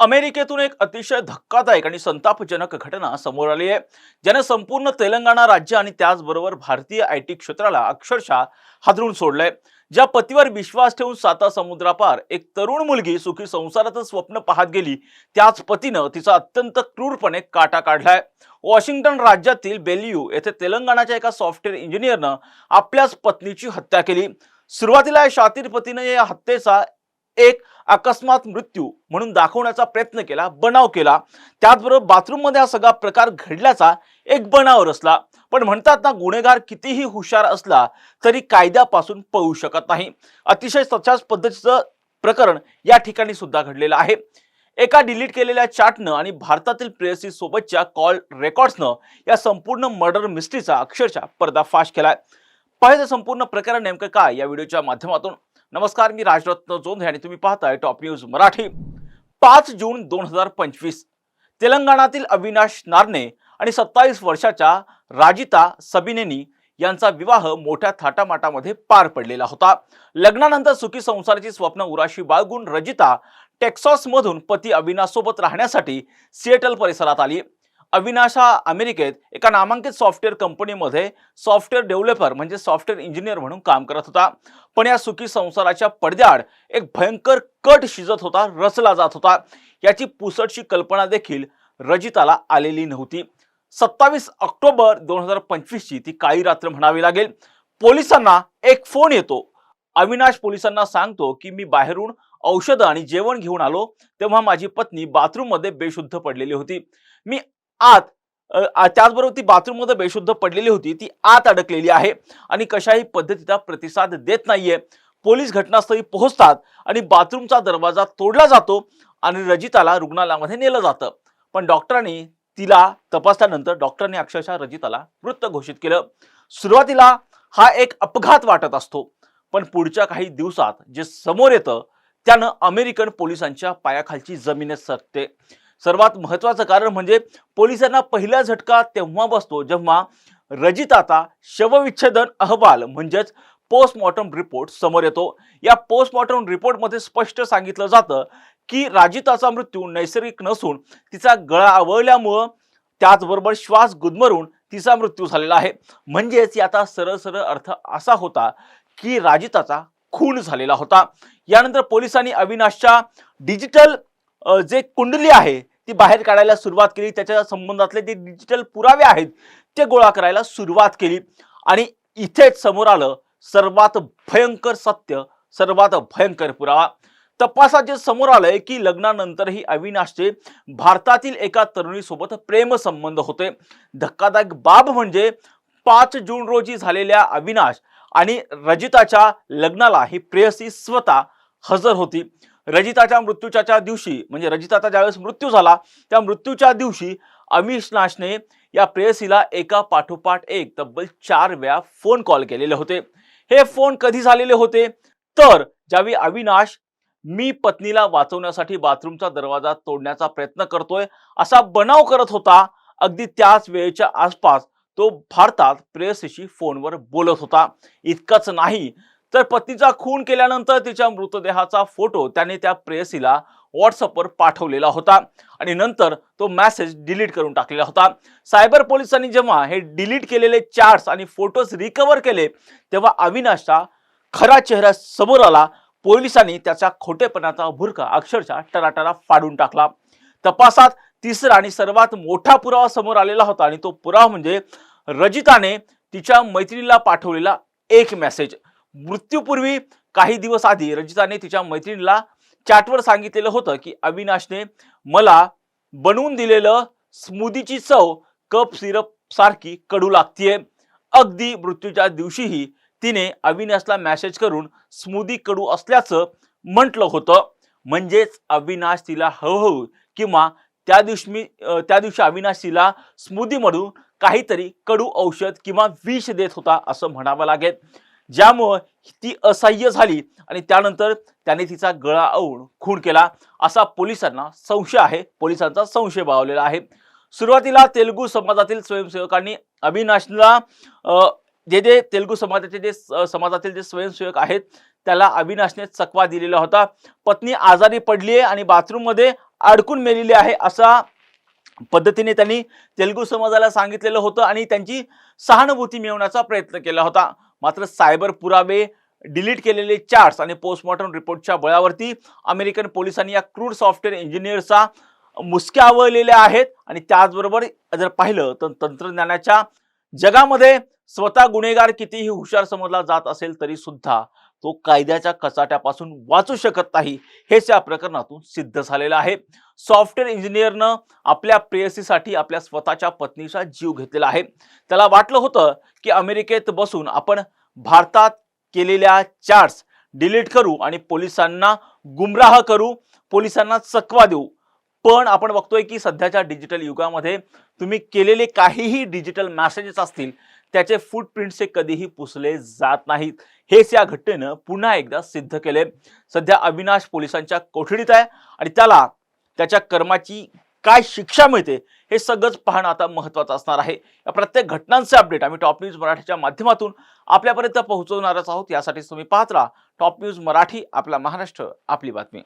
अमेरिकेतून एक अतिशय धक्कादायक आणि संतापजनक घटना समोर आली आहे, ज्याने संपूर्ण तेलंगणा राज्य आणि त्याचबरोबर भारतीय आयटी क्षेत्राला अक्षरशः हादरून सोडलंय। ज्या पतीवर विश्वास ठेवून साता समुद्रापार एक तरुण मुलगी सुखी संसाराचं स्वप्न पाहत गेली, त्याच पतीनं तिचा अत्यंत क्रूरपणे काटा काढलाय। वॉशिंग्टन राज्यातील बेलियू येथे तेलंगणाच्या एका सॉफ्टवेअर इंजिनियरनं आपल्याच पत्नीची हत्या केली। सुरुवातीला या शातीर पतीने या हत्येचा एक अकस्मात मृत्यू म्हणून दाखवण्याचा प्रयत्न केला, बनाव केला। त्याचबरोबर बाथरूम मध्ये हा सगळा प्रकार घडल्याचा एक बनाव रचला। पण म्हणतात ना, गुन्हेगार कितीही हुशार असला तरी कायद्यापासून पळू शकत नाही। अतिशय तशाच पद्धतीचं प्रकरण या ठिकाणी सुद्धा घडलेलं आहे। एका डिलीट केलेल्या चॅटनं आणि भारतातील प्रेयसी सोबतच्या कॉल रेकॉर्ड्सनं या संपूर्ण मर्डर मिस्ट्रीचा अक्षरशः पर्दाफाश केलाय। पाहिजे संपूर्ण प्रकरण नेमकं काय या व्हिडिओच्या माध्यमातून। नमस्कार, मी राजरत्न जोंधे आणि तुम्ही पाहताय टॉप न्यूज मराठी। 5 जून 2025 तेलंगणातील अविनाश नारने आणि 27 वर्षाच्या राजिता सबिनेनी यांचा विवाह मोठ्या थाटामाटामध्ये पार पडलेला होता। लग्नानंतर सुखी संसाराची स्वप्न उराशी बाळगून रजिता टेक्सास मधून पती अविनाश सोबत राहण्यासाठी सिएटल परिसरात आली। अविनाश हा अमेरिकेत एका नामांकित सॉफ्टवेअर कंपनीमध्ये सॉफ्टवेअर डेव्हलपर म्हणजे सॉफ्टवेअर इंजिनियर म्हणून काम करत होता। पण या सुखी संसाराच्या पडद्याआड एक भयंकर कट शिजत होता, रचला जात होता। याची पुसटशी कल्पना देखील रजिताला आलेली नव्हती। 27 ऑक्टोबर 2025 ची ती काळी रात्र म्हणावी लागेल। पोलिसांना एक फोन येतो। अविनाश पोलिसांना सांगतो की मी बाहेरून औषध आणि जेवण घेऊन आलो, तेव्हा माझी पत्नी बाथरूम मध्ये बेशुद्ध पडलेली होती। मी आत त्याचबरोबर ती बाथरूम मध्ये बेशुद्ध पडलेली होती, ती आत अडकलेली आहे आणि कशाही पद्धतीचा प्रतिसाद देत नाहीये। पोलीस घटनास्थळी पोहोचतात आणि बाथरूमचा दरवाजा तोडला जातो आणि रजिताला रुग्णालयामध्ये नेलं जातं। पण डॉक्टरांनी तिला तपासल्यानंतर डॉक्टरांनी अक्षरशः रजिताला मृत घोषित केलं। सुरुवातीला हा एक अपघात वाटत असतो, पण पुढच्या काही दिवसात जे समोर येतं त्यानं अमेरिकन पोलिसांच्या पायाखालची जमीनच सरकते। सर्वात महत्त्वाचं कारण म्हणजे पोलिसांना पहिला झटका तेव्हा बसतो जेव्हा रजिताचा शवविच्छेदन अहवाल म्हणजेच पोस्टमॉर्टम रिपोर्ट समोर येतो। या पोस्टमॉर्टम रिपोर्टमध्ये स्पष्ट सांगितलं जातं की राजिताचा मृत्यू नैसर्गिक नसून तिचा गळा आवळल्यामुळे त्याचबरोबर श्वास गुदमरून तिचा मृत्यू झालेला आहे। म्हणजेच याचा सरळ सरळ अर्थ असा होता की राजिताचा खून झालेला होता। यानंतर पोलिसांनी अविनाशच्या डिजिटल जे कुंडली आहे ती बाहेर काढायला सुरुवात केली। त्याच्या संबंधातले जे डिजिटल पुरावे आहेत ते गोळा करायला सुरुवात केली आणि इथेच समोर आलं सर्वात भयंकर सत्य, सर्वात भयंकर पुरावा। तपासात जे समोर आलंय की लग्नानंतरही अविनाशचे भारतातील एका तरुणीसोबत प्रेम संबंध होते। धक्कादायक बाब म्हणजे 5 जून रोजी झालेल्या अविनाश आणि रजिताच्या लग्नाला ही प्रेयसी स्वतः हजर होती। रजिताच्या मृत्यूच्या दिवशी म्हणजे रजिताचा ज्यावेळेस मृत्यू झाला त्या मृत्यूच्या दिवशी अविनाशने या प्रेयसीला एका पाठोपाठ एक तब्बल 4 वेळा फोन कॉल केलेले होते। हे फोन कधी झालेले होते तर ज्यावेळी अविनाश मी पत्नीला वाचवण्यासाठी बाथरूमचा दरवाजा तोडण्याचा प्रयत्न करतोय असा बनाव करत होता, अगदी त्याच वेळेच्या आसपास तो भारतात प्रेयसीशी फोनवर बोलत होता। इतकंच नाही तर पत्नीचा खून केल्यानंतर तिच्या मृतदेहाचा फोटो त्याने त्या प्रेयसीला व्हॉट्सअपवर पाठवलेला होता आणि नंतर तो मेसेज डिलीट करून टाकलेला होता। सायबर पोलिसांनी जेव्हा हे डिलीट केलेले चॅट्स आणि फोटोज रिकव्हर केले तेव्हा अविनाशचा खरा चेहरा समोर आला। पोलिसांनी त्याचा खोटेपणाचा भुरका अक्षरशः टराटरा फाडून टाकला। तपासात तिसरा आणि सर्वात मोठा पुरावा समोर आलेला होता आणि तो पुरावा म्हणजे रजिताने तिच्या मैत्रिणीला पाठवलेला एक मेसेज। मृत्यूपूर्वी काही दिवस आधी रजिताने तिच्या मैत्रिणीला चॅटवर सांगितलेलं होतं की अविनाशने मला बनवून दिलेलं स्मूदीची चव कप सिरप सारखी कडू लागतीये। अगदी मृत्यूच्या दिवशीही तिने अविनाशला मेसेज करून स्मूदी कडू असल्याचं म्हटलं होतं। म्हणजेच अविनाश तिला हळूहळू किंवा त्या दिवशी अविनाश तिला स्मूदीमधून काहीतरी कडू औषध किंवा विष देत होता असं म्हणावं लागेल, ज्यामुळे ती असह्य झाली आणि त्यानंतर त्याने तिचा गळा आवळून खून केला असा पोलिसांना संशय आहे। पोलिसांचा संशय बळावलेला आहे। सुरुवातीला तेलुगू समाजातील स्वयंसेवकांनी अविनाशला जे तेलुगू समाजातील जे स्वयंसेवक आहेत त्याला अविनाशने चकवा दिलेला होता। पत्नी आजारी पडली आहे आणि बाथरूम मध्ये अडकून मेलेली आहे असा पद्धतीने त्यांनी तेलुगू समाजाला सांगितलेलं होतं आणि त्यांची सहानुभूती मिळवण्याचा प्रयत्न केला होता. मात्र सायबर पुरावे, डिलीट केलेले चार्ट्स आणि पोस्टमॉर्टम रिपोर्टच्या बळावरती अमेरिकन पोलिसांनी या क्रूड सॉफ्टवेअर इंजिनियरचा मुसक्या आवळलेल्या आहेत. आणि त्याचबरोबर जर पाहिलं तर तंत्रज्ञानाच्या जगामध्ये स्वतः गुन्हेगार कितीही हुशार समजला जात असेल तरी सुद्धा तो कायद्याच्या कचाट्यापासून वाचू शकत नाही, हेच या प्रकरणातून सिद्ध झालेलं आहे. सॉफ्टवेअर इंजिनियरनं आपल्या प्रेयसीसाठी आपल्या स्वतःच्या पत्नीचा जीव घेतलेला आहे. त्याला वाटलं होतं की अमेरिकेत बसून आपण भारतात केलेल्या चार्ट्स डिलीट करू आणि पोलिसांना गुमराह करू, पोलिसांना चकवा देऊ. पण आपण बघतोय की सध्याच्या डिजिटल युगामध्ये तुम्ही केलेले काहीही डिजिटल मेसेजेस असतील त्याचे फुटप्रिंट्स कधीही पुसले जात नाहीत. हेच या घटनेनं पुन्हा एकदा सिद्ध केले. सध्या अविनाश पोलिसांच्या कोठडीत आहे आणि त्याला त्याच्या कर्माची काय शिक्षा मिळते हे सगळंच पाहणं आता महत्त्वाचं असणार आहे. या प्रत्येक घटनांचे अपडेट आम्ही टॉप न्यूज मराठीच्या माध्यमातून आपल्यापर्यंत पोहोचवणारच आहोत. यासाठी तुम्ही पाहत राहा टॉप न्यूज मराठी, आपला महाराष्ट्र, आपली बातमी.